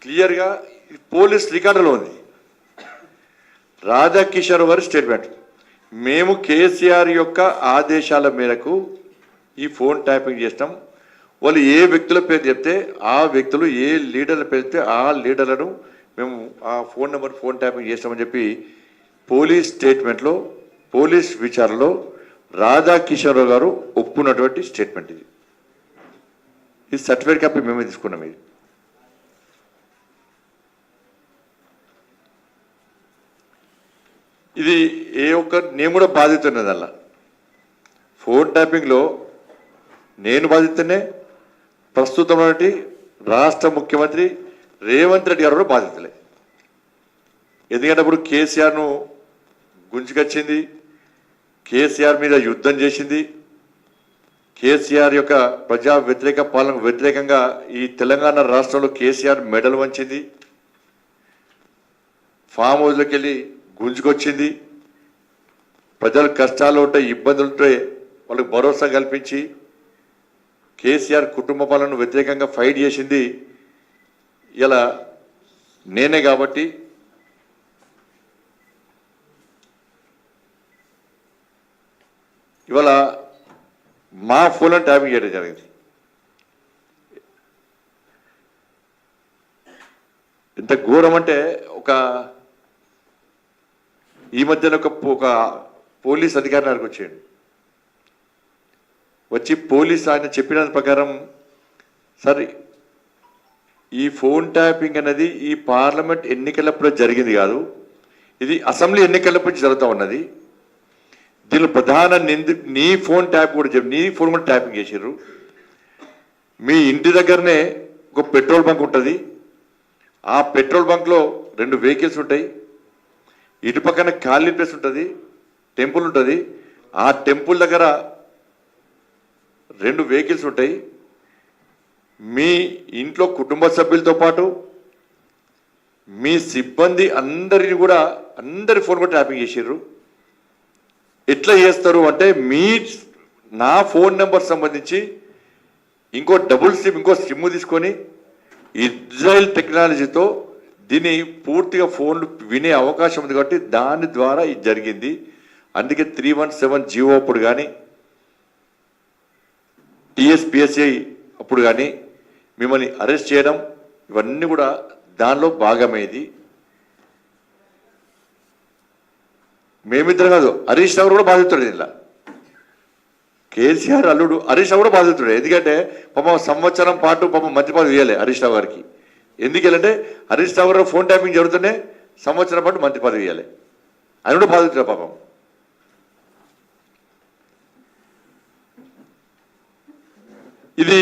క్లియర్గా పోలీస్ రికార్డులో ఉంది. రాధాకిషోర్ గారి స్టేట్మెంట్, మేము కేసీఆర్ యొక్క ఆదేశాల మేరకు ఈ ఫోన్ ట్యాపింగ్ చేస్తాం. వాళ్ళు ఏ వ్యక్తుల పేరు చెప్తే ఆ వ్యక్తులు, ఏ లీడర్ల పేరు చెప్తే ఆ లీడర్లను మేము ఆ ఫోన్ నెంబర్ ఫోన్ ట్యాపింగ్ చేస్తామని చెప్పి పోలీస్ స్టేట్మెంట్లో, పోలీస్ విచారణలో రాధాకిషోర్ గారు ఒప్పుకున్నటువంటి స్టేట్మెంట్. ఇది సర్టిఫికేట్ కాపీ మేమే తీసుకున్నాం. ఇది ఏ ఒక్క నేను కూడా బాధ్యత ఉన్నది. అలా ఫోన్ ట్యాపింగ్లో నేను బాధితున్నే, ప్రస్తుతం రాష్ట్ర ముఖ్యమంత్రి రేవంత్ రెడ్డి గారు కూడా బాధితులే. ఎందుకంటే అప్పుడు కేసీఆర్ను గుంజుకొచ్చింది, కేసీఆర్ మీద యుద్ధం చేసింది, కేసీఆర్ యొక్క ప్రజా వ్యతిరేక పాలనకు వ్యతిరేకంగా ఈ తెలంగాణ రాష్ట్రంలో కేసీఆర్ మెడల్ వంచింది, ఫామ్ హౌస్లోకి వెళ్ళి గుంజుకొచ్చింది, ప్రజలు కష్టాలు ఉంటాయి, ఇబ్బందులు ఉంటాయి, వాళ్ళకి భరోసా కల్పించి కేసీఆర్ కుటుంబ పాలనను వ్యతిరేకంగా ఫైట్ చేసింది ఇలా నేనే. కాబట్టి ఇవాళ మా ఫోన్లను ట్యాపింగ్ చేయడం జరిగింది. ఎంత ఘోరం అంటే ఈ మధ్యన ఒక పోలీస్ అధికారి నాకు వచ్చాడు. వచ్చి పోలీస్ ఆయన చెప్పిన ప్రకారం, సార్ ఈ ఫోన్ ట్యాపింగ్ అనేది ఈ పార్లమెంట్ ఎన్నికలప్పుడు జరిగింది కాదు, ఇది అసెంబ్లీ ఎన్నికలప్పుడు జరుగుతూ ఉన్నది. దీనిలో ప్రధాన నీ ఫోన్ ట్యాప్ కూడా నీ ఫోన్ కూడా ట్యాపింగ్ చేసారు. మీ ఇంటి దగ్గరనే ఒక పెట్రోల్ బంక్ ఉంటుంది, ఆ పెట్రోల్ బంక్లో 2 వెహికల్స్ ఉంటాయి, ఇటు పక్కన ఖాళీ ప్లేస్ ఉంటుంది, టెంపుల్ ఉంటుంది, ఆ టెంపుల్ దగ్గర 2 వెహికల్స్ ఉంటాయి. మీ ఇంట్లో కుటుంబ సభ్యులతో పాటు మీ సిబ్బంది అందరిని కూడా అందరి ఫోన్ కూడా ట్యాపింగ్ చేసారు. ఎట్లా చేస్తారు అంటే నా ఫోన్ నెంబర్ సంబంధించి ఇంకో డబుల్ సిమ్, ఇంకో సిమ్ తీసుకొని ఇజ్రాయెల్ టెక్నాలజీతో దీన్ని పూర్తిగా ఫోన్లు వినే అవకాశం ఉంది. కాబట్టి దాని ద్వారా ఇది జరిగింది. అందుకే 317 జీవో అప్పుడు కానీ, TSPSA అప్పుడు కానీ మిమ్మల్ని అరెస్ట్ చేయడం ఇవన్నీ కూడా దానిలో భాగమేది. మేమిద్దరం కాదు, హరీష్ రావు కూడా బాధితుడు. ఇలా కేసీఆర్ అల్లుడు హరీష్ రావు కూడా బాధితుడు. ఎందుకంటే పాపం సంవత్సరం పాటు పాపం మంత్రి పదవి ఇవ్వాలి హరీష్ రావు గారికి. ఎందుకంటే హరీష్ రావు గారు ఫోన్ ట్యాపింగ్ జరుగుతూనే సంవత్సరం పాటు మంత్రి పదవి ఇవ్వాలి. ఆయన కూడా బాధితుడు పాపం. ఇది